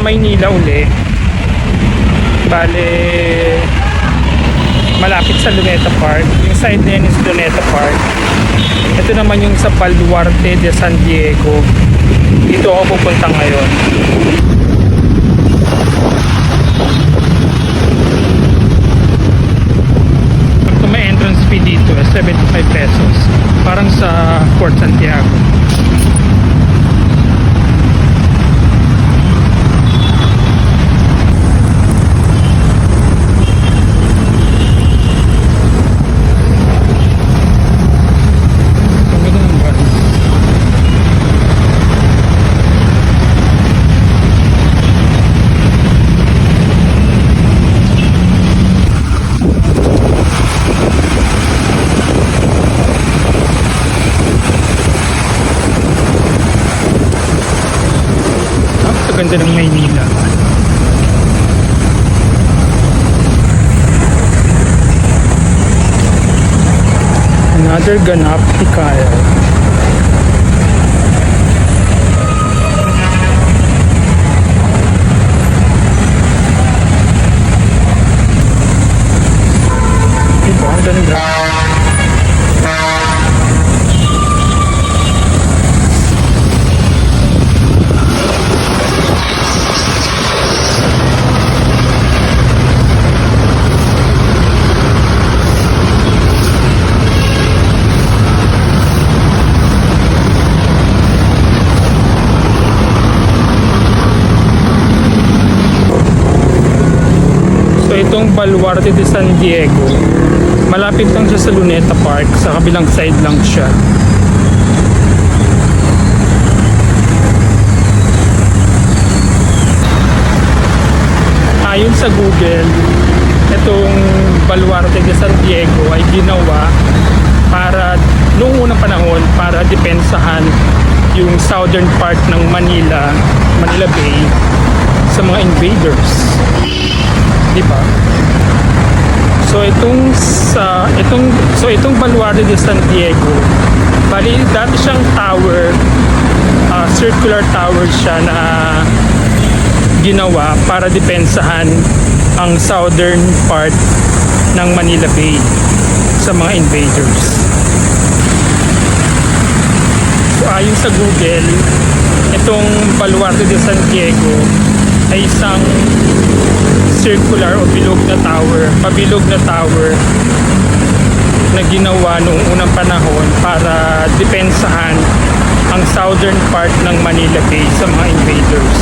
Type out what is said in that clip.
Maynila uli. Bale, malapit sa Luneta Park. Yung side na yan is Luneta Park. Ito naman yung sa Baluarte de San Diego. Dito ako pupunta ngayon. Kung may entrance fee dito, 75 pesos. Parang sa Fort Santiago. Ganda ng Maynila. Another ganap hikaya. Diba? Ang ganda. Itong Baluarte de San Diego, malapit lang siya sa Luneta Park, sa kabilang side lang siya. Ayon sa Google, itong Baluarte de San Diego ay ginawa para noong unang panahon para depensahan yung southern part ng Manila Bay sa mga invaders. Diba? So itong Baluarte de San Diego, bali dati siyang tower, circular tower siya na ginawa para depensahan ang southern part ng Manila Bay sa mga invaders. So ayon sa Google, itong Baluarte de San Diego ay isang circular o pabilog na tower na ginawa noong unang panahon para depensahan ang southern part ng Manila Bay sa mga invaders.